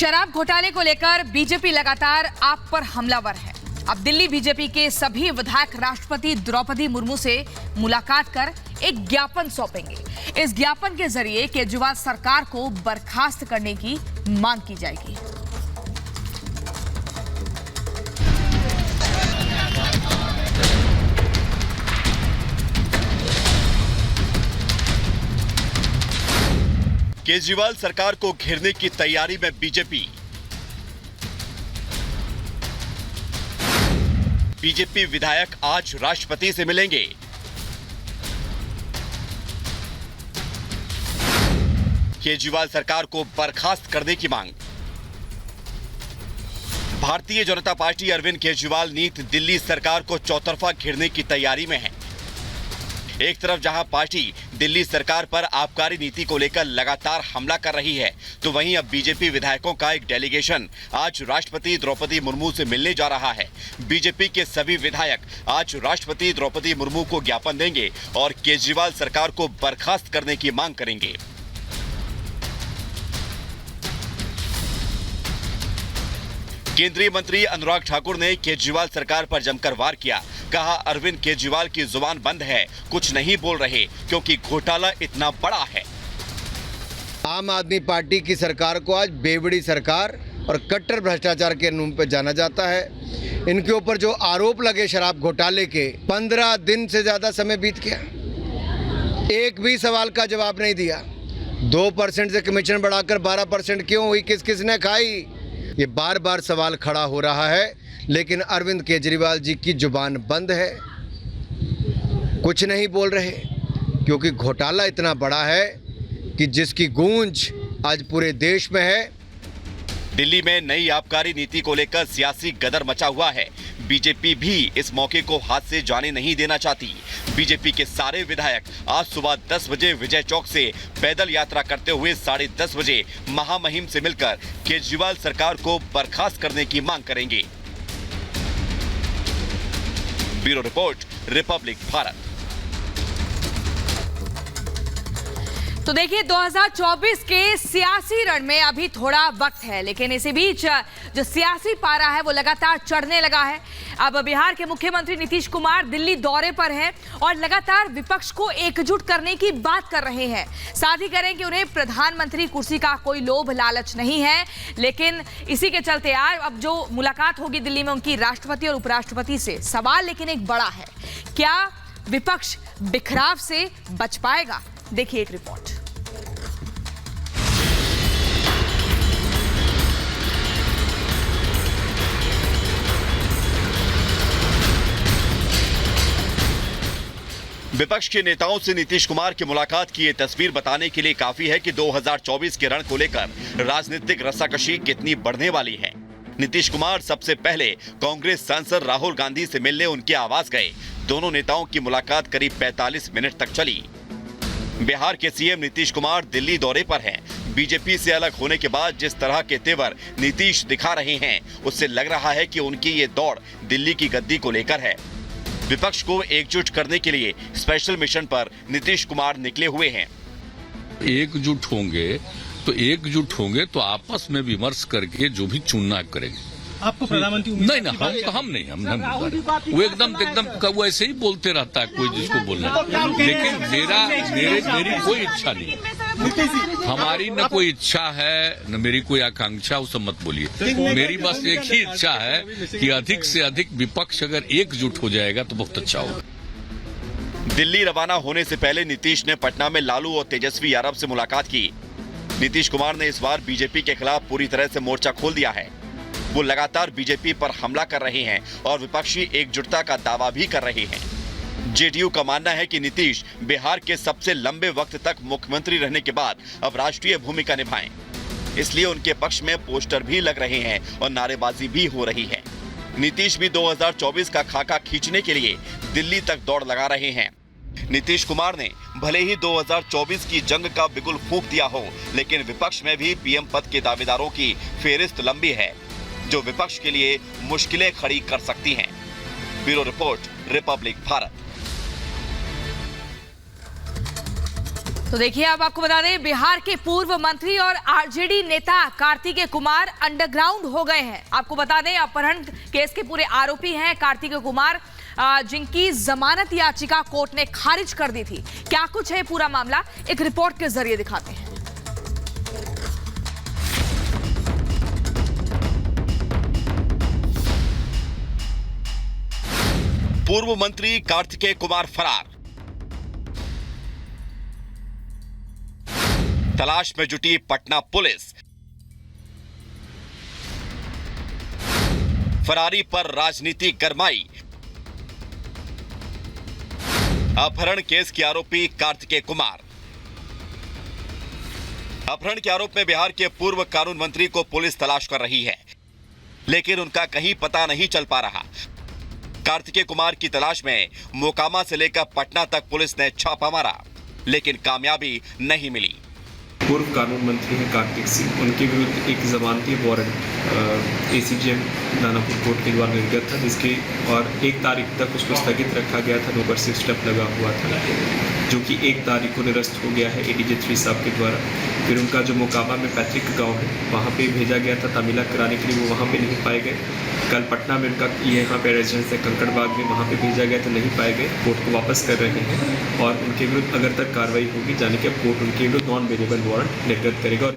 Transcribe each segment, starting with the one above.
शराब घोटाले को लेकर बीजेपी लगातार आप पर हमलावर है। अब दिल्ली बीजेपी के सभी विधायक राष्ट्रपति द्रौपदी मुर्मू से मुलाकात कर एक ज्ञापन सौंपेंगे। इस ज्ञापन के जरिए केजरीवाल सरकार को बर्खास्त करने की मांग की जाएगी। केजरीवाल सरकार को घेरने की तैयारी में बीजेपी विधायक आज राष्ट्रपति से मिलेंगे। केजरीवाल सरकार को बर्खास्त करने की मांग। भारतीय जनता पार्टी अरविंद केजरीवाल नीत दिल्ली सरकार को चौतरफा घेरने की तैयारी में है। एक तरफ जहां पार्टी दिल्ली सरकार पर आबकारी नीति को लेकर लगातार हमला कर रही है, तो वहीं अब बीजेपी विधायकों का एक डेलीगेशन आज राष्ट्रपति द्रौपदी मुर्मू से मिलने जा रहा है। बीजेपी के सभी विधायक आज राष्ट्रपति द्रौपदी मुर्मू को ज्ञापन देंगे और केजरीवाल सरकार को बर्खास्त करने की मांग करेंगे। केंद्रीय मंत्री अनुराग ठाकुर ने केजरीवाल सरकार पर जमकर वार किया। कहा, अरविंद केजरीवाल की जुबान बंद है, कुछ नहीं बोल रहे क्योंकि घोटाला इतना बड़ा है। आम आदमी पार्टी की सरकार को आज बेवड़ी सरकार और कट्टर भ्रष्टाचार के नाम पे जाना जाता है। इनके ऊपर जो आरोप लगे शराब घोटाले के, 15 दिन से ज्यादा समय बीत गया, एक भी सवाल का जवाब नहीं दिया। 2% से कमीशन बढ़ाकर 12% क्यों हुई, किस किसने खाई, ये बार बार सवाल खड़ा हो रहा है। लेकिन अरविंद केजरीवाल जी की जुबान बंद है, कुछ नहीं बोल रहे क्योंकि घोटाला इतना बड़ा है कि जिसकी गूंज आज पूरे देश में है। दिल्ली में नई आबकारी नीति को लेकर सियासी गदर मचा हुआ है। बीजेपी भी इस मौके को हाथ से जाने नहीं देना चाहती। बीजेपी के सारे विधायक आज सुबह 10 बजे विजय चौक से पैदल यात्रा करते हुए 10:30 बजे महामहिम से मिलकर केजरीवाल सरकार को बर्खास्त करने की मांग करेंगे। Bureau report, Republic Bharat. तो देखिए, 2024 के सियासी रण में अभी थोड़ा वक्त है, लेकिन इसी बीच जो सियासी पारा है वो लगातार चढ़ने लगा है। अब बिहार के मुख्यमंत्री नीतीश कुमार दिल्ली दौरे पर हैं और लगातार विपक्ष को एकजुट करने की बात कर रहे हैं। साथ ही करें कि उन्हें प्रधानमंत्री कुर्सी का कोई लोभ लालच नहीं है, लेकिन इसी के चलते आज अब जो मुलाकात होगी दिल्ली में उनकी राष्ट्रपति और उपराष्ट्रपति से, सवाल लेकिन एक बड़ा है, क्या विपक्ष बिखराव से बच पाएगा? देखिए एक रिपोर्ट। विपक्ष के नेताओं से नीतीश कुमार की मुलाकात की ये तस्वीर बताने के लिए काफी है कि 2024 के रण को लेकर राजनीतिक रस्साकशी कितनी बढ़ने वाली है। नीतीश कुमार सबसे पहले कांग्रेस सांसद राहुल गांधी से मिलने उनके आवास गए। दोनों नेताओं की मुलाकात करीब 45 मिनट तक चली। बिहार के सीएम नीतीश कुमार दिल्ली दौरे पर हैं। बीजेपी से अलग होने के बाद जिस तरह के तेवर नीतीश दिखा रहे हैं, उससे लग रहा है कि उनकी ये दौड़ दिल्ली की गद्दी को लेकर है। विपक्ष को एकजुट करने के लिए स्पेशल मिशन पर नीतीश कुमार निकले हुए हैं। एकजुट होंगे तो आपस में विमर्श करके जो भी चुनना करेंगे। आपको प्रधानमंत्री हम नहीं वो एकदम वो ऐसे ही बोलते रहता है, कोई जिसको बोलना। लेकिन मेरी कोई इच्छा नहीं, हमारी न कोई इच्छा है न मेरी कोई आकांक्षा, वो सब मत बोलिए। मेरी बस एक ही इच्छा है कि अधिक से अधिक विपक्ष अगर एकजुट हो जाएगा तो बहुत अच्छा होगा। दिल्ली रवाना होने से पहले नीतीश ने पटना में लालू और तेजस्वी यादव से मुलाकात की। नीतीश कुमार ने इस बार बीजेपी के खिलाफ पूरी तरह से मोर्चा खोल दिया है। वो लगातार बीजेपी पर हमला कर रहे हैं और विपक्षी एकजुटता का दावा भी कर रहे हैं। जेडीयू का मानना है कि नीतीश बिहार के सबसे लंबे वक्त तक मुख्यमंत्री रहने के बाद अब राष्ट्रीय भूमिका निभाएं। इसलिए उनके पक्ष में पोस्टर भी लग रहे हैं और नारेबाजी भी हो रही है। नीतीश भी 2024 का खाका खींचने के लिए दिल्ली तक दौड़ लगा रहे हैं। नीतीश कुमार ने भले ही 2024 की जंग का बिगुल फूंक दिया हो, लेकिन विपक्ष में भी पीएम पद के दावेदारों की फेहरिस्त लंबी है, जो विपक्ष के लिए मुश्किलें खड़ी कर सकती हैं। Bureau report, Republic Bharat. तो देखिए, अब आपको बता दें, बिहार के पूर्व मंत्री और आरजेडी नेता कार्तिकेय कुमार अंडरग्राउंड हो गए हैं। आपको बता दें, अपहरण केस के पूरे आरोपी हैं कार्तिकेय कुमार, जिनकी जमानत याचिका कोर्ट ने खारिज कर दी थी। क्या कुछ है पूरा मामला, एक रिपोर्ट के जरिए दिखाते हैं। पूर्व मंत्री कार्तिकेय कुमार फरार, तलाश में जुटी पटना पुलिस। फरारी पर राजनीति गरमाई। अपहरण केस के आरोपी कार्तिकेय कुमार। अपहरण के आरोप में बिहार के पूर्व कानून मंत्री को पुलिस तलाश कर रही है, लेकिन उनका कहीं पता नहीं चल पा रहा। कार्तिकेय कुमार की तलाश में मोकामा से लेकर पटना तक पुलिस ने छापा मारा, लेकिन कामयाबी नहीं मिली। पूर्व कानून मंत्री हैं कार्तिक सिंह, उनके विरुद्ध एक जमानती वारंट एसीजेएम दानापुर कोर्ट के द्वारा निर्गत था, जिसके और 1 तारीख तक उसको स्थगित रखा गया था। नो परसिव स्टेप लगा हुआ था, जो कि 1 तारीख को निरस्त हो गया है एडीजे 3 साहब के द्वारा। फिर उनका जो मोकामा में पैतृक गाँव है, वहाँ पे भेजा गया था तामीला कराने के लिए, वो वहाँ पे नहीं पाए गए। कल पटना में उनका यहाँ पे रेजिडेंस है कंकड़बाग में, वहाँ पे भेजा गया तो नहीं पाए गए। कोर्ट को वापस कर रहे हैं और उनके विरुद्ध अगर तक कार्रवाई होगी, जाने के कोर्ट उनके विरुद्ध नॉन वेरिएबल वारंट निर्गत करेगा।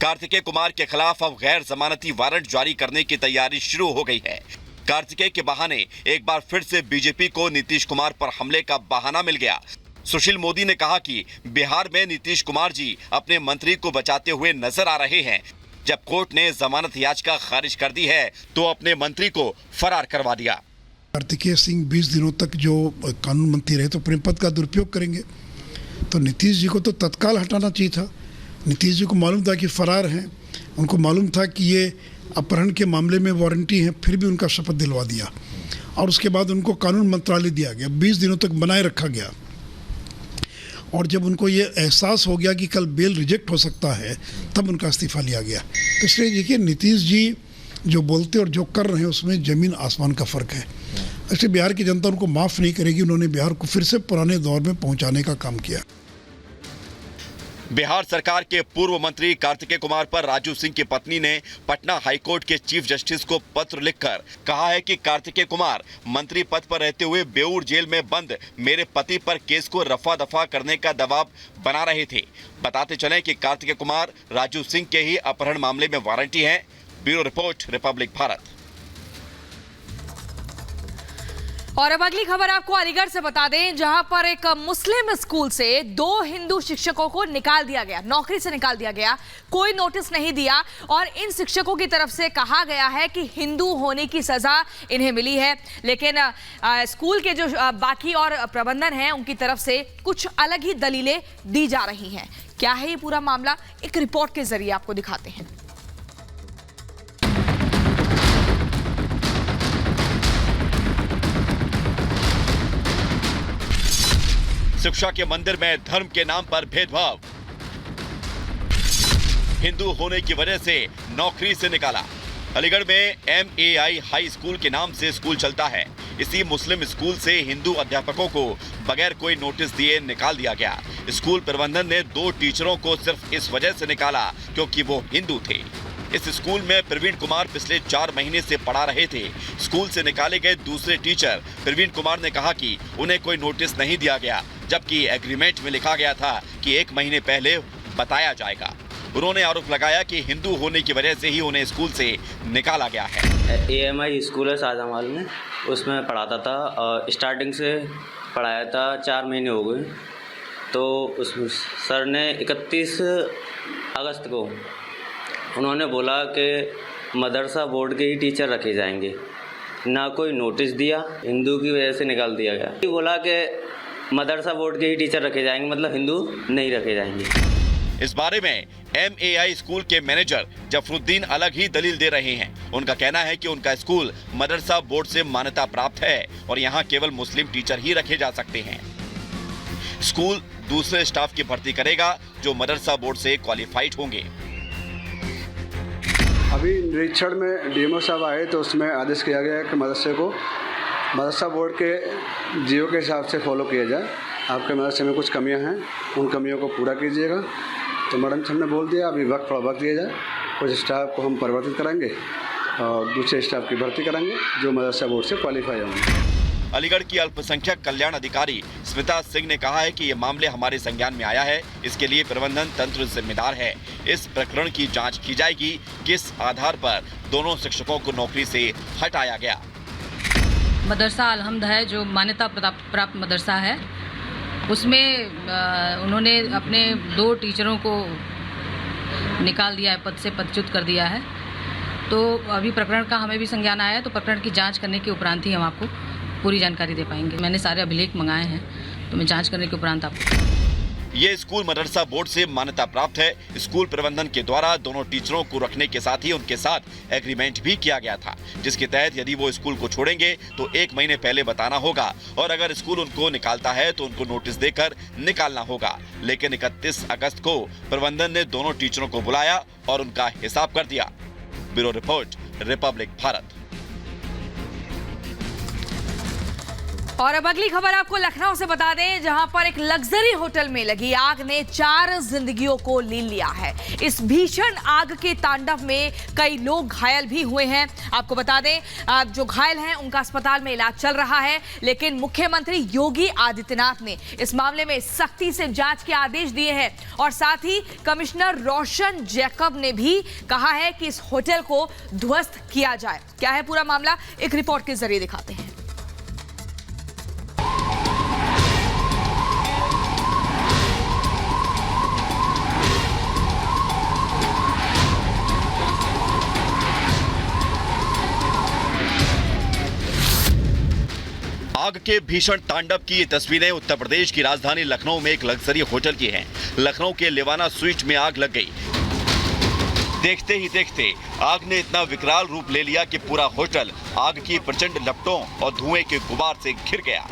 कार्तिकेय कुमार के खिलाफ अब गैर जमानती वारंट जारी करने की तैयारी शुरू हो गई है। कार्तिकेय के बहाने एक बार फिर से बीजेपी को नीतीश कुमार पर हमले का बहाना मिल गया। सुशील मोदी ने कहा कि बिहार में नीतीश कुमार जी अपने मंत्री को बचाते हुए नजर आ रहे हैं। जब कोर्ट ने जमानत याचिका खारिज कर दी है, तो अपने मंत्री को फरार करवा दिया। कार्तिकेय सिंह 20 दिनों तक जो कानून मंत्री रहे तो अपने पद का दुरुपयोग करेंगे, तो नीतीश जी को तो तत्काल हटाना चाहिए था। नीतीश जी को मालूम था कि फरार हैं, उनको मालूम था कि ये अपहरण के मामले में वारंटी हैं, फिर भी उनका शपथ दिलवा दिया और उसके बाद उनको कानून मंत्रालय दिया गया, 20 दिनों तक बनाए रखा गया। और जब उनको ये एहसास हो गया कि कल बेल रिजेक्ट हो सकता है, तब उनका इस्तीफा लिया गया। तो इसलिए देखिए, नीतीश जी जो बोलते और जो कर रहे हैं उसमें ज़मीन आसमान का फ़र्क है। इसलिए बिहार की जनता उनको माफ़ नहीं करेगी। उन्होंने बिहार को फिर से पुराने दौर में पहुंचाने का काम किया। बिहार सरकार के पूर्व मंत्री कार्तिकेय कुमार पर राजू सिंह की पत्नी ने पटना हाईकोर्ट के चीफ जस्टिस को पत्र लिखकर कहा है कि कार्तिकेय कुमार मंत्री पद पर रहते हुए बेऊर जेल में बंद मेरे पति पर केस को रफा दफा करने का दबाव बना रहे थे। बताते चलें कि कार्तिकेय कुमार राजू सिंह के ही अपहरण मामले में वारंटी हैं। Bureau report, Republic Bharat. और अब अगली खबर आपको अलीगढ़ से बता दें, जहां पर एक मुस्लिम स्कूल से 2 हिंदू शिक्षकों को निकाल दिया गया, नौकरी से निकाल दिया गया। कोई नोटिस नहीं दिया और इन शिक्षकों की तरफ से कहा गया है कि हिंदू होने की सजा इन्हें मिली है, लेकिन स्कूल के जो बाकी और प्रबंधन हैं उनकी तरफ से कुछ अलग ही दलीलें दी जा रही हैं। क्या है ये पूरा मामला, एक रिपोर्ट के जरिए आपको दिखाते हैं। शिक्षा के मंदिर में धर्म के नाम पर भेदभाव, हिंदू होने की वजह से नौकरी से निकाला। अलीगढ़ में MAI हाई स्कूल के नाम से स्कूल चलता है। इसी मुस्लिम स्कूल से हिंदू अध्यापकों को बगैर कोई नोटिस दिए निकाल दिया गया। स्कूल प्रबंधन ने 2 टीचरों को सिर्फ इस वजह से निकाला क्योंकि वो हिंदू थे। इस स्कूल में प्रवीण कुमार पिछले 4 महीने से पढ़ा रहे थे। स्कूल से निकाले गए दूसरे टीचर प्रवीण कुमार ने कहा कि उन्हें कोई नोटिस नहीं दिया गया, जबकि एग्रीमेंट में लिखा गया था कि 1 महीने पहले बताया जाएगा। उन्होंने आरोप लगाया कि हिंदू होने की वजह से ही उन्हें स्कूल से निकाला गया है। AMI स्कूल है शाहजहां में, उसमें पढ़ाता था और स्टार्टिंग से पढ़ाया था, 4 महीने हो गए। तो उस सर ने 31 अगस्त को उन्होंने बोला कि मदरसा बोर्ड के ही टीचर रखे जाएंगे, ना कोई नोटिस दिया, हिंदू की वजह से निकाल दिया गया। बोला कि मदरसा बोर्ड के ही टीचर रखे जाएंगे, मतलब हिंदू नहीं रखे जाएंगे। इस बारे में MAI स्कूल के मैनेजर जफरुद्दीन अलग ही दलील दे रहे हैं। उनका कहना है कि उनका स्कूल मदरसा बोर्ड से मान्यता प्राप्त है और यहाँ केवल मुस्लिम टीचर ही रखे जा सकते हैं। स्कूल दूसरे स्टाफ की भर्ती करेगा जो मदरसा बोर्ड से क्वालिफाइड होंगे। अभी निरीक्षण में DMO साहब आए तो उसमें आदेश किया गया है कि मदरसे को मदरसा बोर्ड के जीओ के हिसाब से फॉलो किया जाए। आपके मदरसे में कुछ कमियां हैं, उन कमियों को पूरा कीजिएगा। तो मैडम जी हमने बोल दिया अभी वक्त दिया जाए, कुछ स्टाफ को हम परिवर्तित करेंगे और दूसरे स्टाफ की भर्ती करेंगे जो मदरसा बोर्ड से क्वालिफाई होंगे। अलीगढ़ की अल्पसंख्यक कल्याण अधिकारी स्मिता सिंह ने कहा है कि ये मामले हमारे संज्ञान में आया है, इसके लिए प्रबंधन तंत्र जिम्मेदार है। इस प्रकरण की जांच की जाएगी, किस आधार पर दोनों शिक्षकों को नौकरी से हटाया गया। मदरसा अलहम्द है जो मान्यता प्राप्त मदरसा है, उसमें उन्होंने अपने 2 टीचरों को निकाल दिया है, पद से पदच्युत कर दिया है। तो अभी प्रकरण का हमें भी संज्ञान आया है, तो प्रकरण की जांच करने के उपरांत ही हम आपको पूरी जानकारी दे पाएंगे। मैंने सारे अभिलेख मंगाए हैं, तो मैं जांच करने के उपरांत आपको। ये स्कूल मदरसा बोर्ड से मान्यता प्राप्त है। स्कूल प्रबंधन के द्वारा दोनों टीचरों को रखने के साथ ही उनके साथ एग्रीमेंट भी किया गया था, जिसके तहत यदि वो स्कूल को छोड़ेंगे तो 1 महीने पहले बताना होगा और अगर स्कूल उनको निकालता है तो उनको नोटिस देकर निकालना होगा। लेकिन 31 अगस्त को प्रबंधन ने दोनों टीचरों को बुलाया और उनका हिसाब कर दिया। Bureau report, Republic Bharat. और अब अगली खबर आपको लखनऊ से बता दें, जहां पर एक लग्जरी होटल में लगी आग ने 4 जिंदगियों को ले लिया है। इस भीषण आग के तांडव में कई लोग घायल भी हुए हैं। आपको बता दें जो घायल हैं उनका अस्पताल में इलाज चल रहा है, लेकिन मुख्यमंत्री योगी आदित्यनाथ ने इस मामले में सख्ती से जांच के आदेश दिए हैं और साथ ही कमिश्नर रोशन जैकब ने भी कहा है कि इस होटल को ध्वस्त किया जाए। क्या है पूरा मामला, एक रिपोर्ट के जरिए दिखाते हैं। आग के भीषण तांडव की ये तस्वीरें उत्तर प्रदेश की राजधानी लखनऊ में एक लग्जरी होटल की हैं। लखनऊ के लेवाना स्वीट में आग लग गई। देखते ही देखते आग ने इतना विकराल रूप ले लिया कि पूरा होटल आग की प्रचंड लपटों और धुएं के गुबार से घिर गया।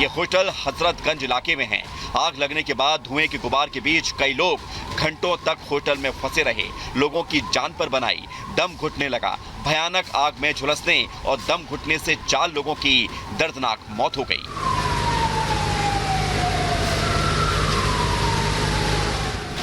ये होटल हजरतगंज इलाके में है। आग लगने के बाद धुएं के गुबार के बीच कई लोग घंटों तक होटल में फंसे रहे। लोगों की जान पर बनाई, दम घुटने लगा। भयानक आग में झुलसने और दम घुटने से 4 लोगों की दर्दनाक मौत हो गई।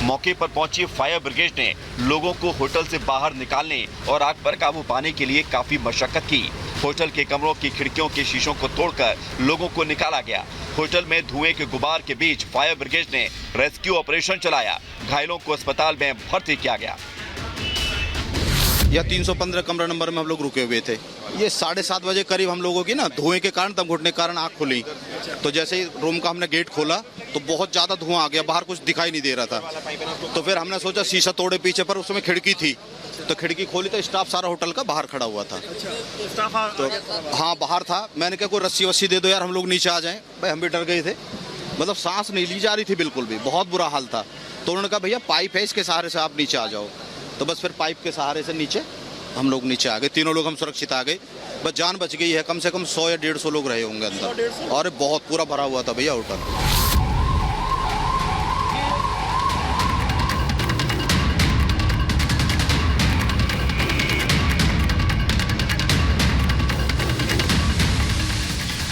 मौके पर पहुंची फायर ब्रिगेड ने लोगों को होटल से बाहर निकालने और आग पर काबू पाने के लिए काफी मशक्कत की। होटल के कमरों की खिड़कियों के शीशों को तोड़कर लोगों को निकाला गया। होटल में धुएं के गुबार के बीच फायर ब्रिगेड ने रेस्क्यू ऑपरेशन चलाया। घायलों को अस्पताल में भर्ती किया गया। यह 315 कमरा नंबर में हम लोग रुके हुए थे। ये 7:30 बजे करीब हम लोगों की ना धुएं के कारण, दम घुटने के कारण आँख खुली। तो जैसे ही रूम का हमने गेट खोला तो बहुत ज़्यादा धुआं आ गया, बाहर कुछ दिखाई नहीं दे रहा था। तो फिर हमने सोचा शीशा तोड़े पीछे, पर उसमें खिड़की थी तो खिड़की खोली तो स्टाफ सारा होटल का बाहर खड़ा हुआ था। तो हाँ, बाहर था। मैंने कहा कोई रस्सी वस्सी दे दो यार, हम लोग नीचे आ जाएं। भाई हम भी डर गए थे, मतलब सांस नहीं ली जा रही थी बिल्कुल भी, बहुत बुरा हाल था। तो उन्होंने कहा भैया पाइप है, इसके सहारे से आप नीचे आ जाओ। तो बस फिर पाइप के सहारे से नीचे हम लोग नीचे आ गए। तीनों लोग हम सुरक्षित आ गए, बस जान बच गई है। कम से कम 100 या 150 लोग रहे होंगे अंदर, और बहुत पूरा भरा हुआ था भैया होटल।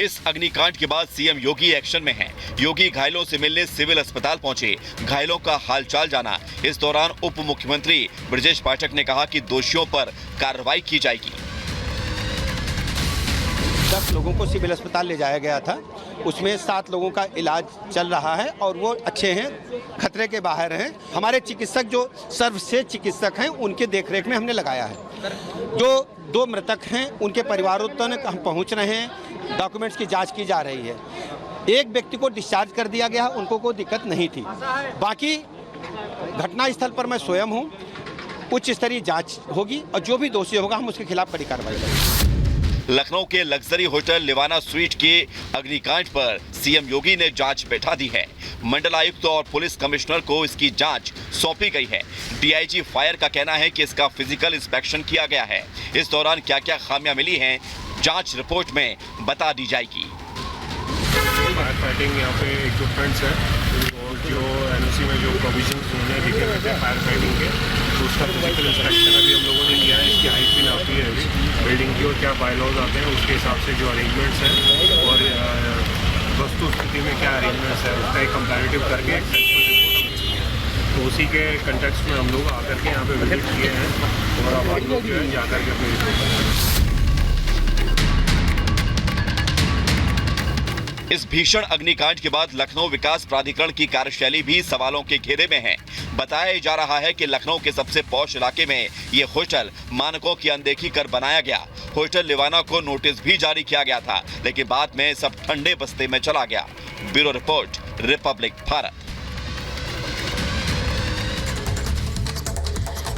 इस अग्निकांड के बाद सीएम योगी एक्शन में हैं। योगी घायलों से मिलने सिविल अस्पताल पहुंचे, घायलों का हालचाल जाना। इस दौरान उप मुख्यमंत्री ब्रजेश पाठक ने कहा कि दोषियों पर कार्रवाई की जाएगी। 10 लोगों को सिविल अस्पताल ले जाया गया था, उसमें 7 लोगों का इलाज चल रहा है और वो अच्छे हैं, खतरे के बाहर हैं। हमारे चिकित्सक जो सर्वश्रेष्ठ चिकित्सक हैं उनके देखरेख में हमने लगाया है। जो 2 मृतक हैं उनके परिवारों तक हम पहुंच रहे हैं, डॉक्यूमेंट्स की जांच की जा रही है। एक व्यक्ति को डिस्चार्ज कर दिया गया, उनको कोई दिक्कत नहीं थी। बाकी घटनास्थल पर मैं स्वयं हूं, उच्च स्तरीय जांच होगी और जो भी दोषी होगा हम उसके खिलाफ कड़ी कार्रवाई करेंगे। लखनऊ के लग्जरी होटल लिवाना स्वीट के अग्निकांड पर सीएम योगी ने जांच बैठा दी है। मंडल आयुक्त और पुलिस कमिश्नर को इसकी जांच सौंपी गई है। डीआईजी फायर का कहना है कि इसका फिजिकल इंस्पेक्शन किया गया है। इस दौरान क्या क्या खामियां मिली हैं, जांच रिपोर्ट में बता दी जाएगी। फायर फाइटिंग यहाँ पे एक दो फ्रेंड्स हैं, जो एनओसी में जो प्रोविजंस उन्होंने लिखे हुए थे फायर फाइटिंग के, तो उसका फिजिकल इंस्पेक्शन अभी हम लोगों ने लिया है। इसकी हाइट भी नापी है अभी बिल्डिंग की, और क्या बायलॉज आते हैं उसके हिसाब से जो अरेंजमेंट्स हैं और वस्तु स्थिति में क्या अरेंजमेंट्स है उसका एक कंपैरेटिव करके एक सेंट्रल रिपोर्ट, तो उसी के कंटेक्स्ट में हम लोग आकर के यहाँ पे विजिट किए हैं और अब हम लोग जो है जाकर के अपनी रिपोर्ट। इस भीषण अग्निकांड के बाद लखनऊ विकास प्राधिकरण की कार्यशैली भी सवालों के घेरे में है। बताया जा रहा है कि लखनऊ के सबसे पॉश इलाके में ये होटल मानकों की अनदेखी कर बनाया गया। होटल लिवाना को नोटिस भी जारी किया गया था, लेकिन बाद में सब ठंडे बस्ते में चला गया। Bureau report, Republic Bharat.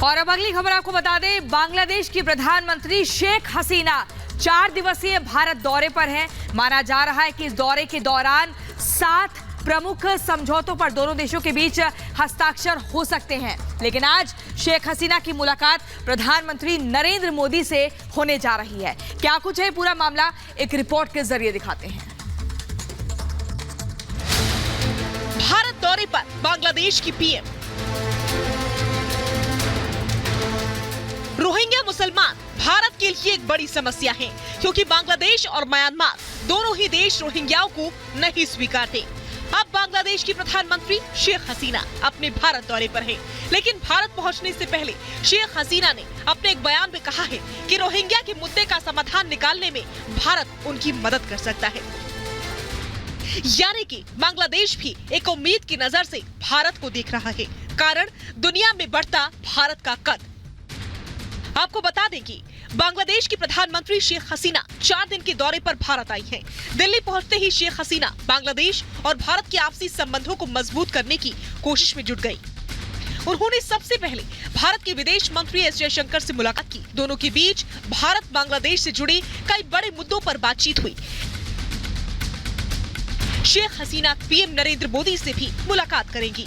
और अब अगली खबर आपको बता दें, बांग्लादेश की प्रधानमंत्री शेख हसीना 4 दिवसीय भारत दौरे पर हैं। माना जा रहा है कि इस दौरे के दौरान 7 प्रमुख समझौतों पर दोनों देशों के बीच हस्ताक्षर हो सकते हैं। लेकिन आज शेख हसीना की मुलाकात प्रधानमंत्री नरेंद्र मोदी से होने जा रही है। क्या कुछ है पूरा मामला, एक रिपोर्ट के जरिए दिखाते हैं। भारत दौरे पर बांग्लादेश की पीएम। रोहिंग्या मुसलमान भारत के लिए एक बड़ी समस्या है, क्योंकि बांग्लादेश और म्यांमार दोनों ही देश रोहिंग्याओं को नहीं स्वीकारते। अब बांग्लादेश की प्रधानमंत्री शेख हसीना अपने भारत दौरे पर हैं, लेकिन भारत पहुंचने से पहले शेख हसीना ने अपने एक बयान में कहा है कि रोहिंग्या के मुद्दे का समाधान निकालने में भारत उनकी मदद कर सकता है। यानी कि बांग्लादेश भी एक उम्मीद की नजर से भारत को देख रहा है, कारण दुनिया में बढ़ता भारत का कद। आपको बता दें कि बांग्लादेश की प्रधानमंत्री शेख हसीना 4 दिन के दौरे पर भारत आई हैं। दिल्ली पहुंचते ही शेख हसीना बांग्लादेश और भारत के आपसी संबंधों को मजबूत करने की कोशिश में जुट गई। उन्होंने सबसे पहले भारत के विदेश मंत्री एस जयशंकर से मुलाकात की। दोनों के बीच भारत बांग्लादेश से जुड़े कई बड़े मुद्दों पर बातचीत हुई। शेख हसीना पीएम नरेंद्र मोदी से भी मुलाकात करेंगी।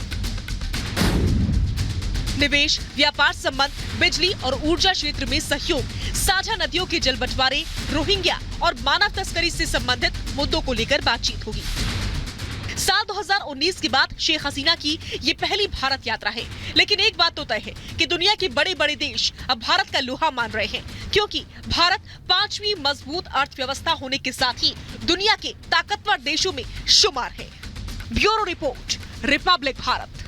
निवेश, व्यापार संबंध, बिजली और ऊर्जा क्षेत्र में सहयोग, साझा नदियों के जल बंटवारे, रोहिंग्या और मानव तस्करी से संबंधित मुद्दों को लेकर बातचीत होगी। साल 2019 के बाद शेख हसीना की ये पहली भारत यात्रा है, लेकिन एक बात तो तय है कि दुनिया के बड़े बड़े देश अब भारत का लोहा मान रहे हैं, क्योंकि भारत 5वीं मजबूत अर्थव्यवस्था होने के साथ ही दुनिया के ताकतवर देशों में शुमार है। Bureau report, Republic Bharat.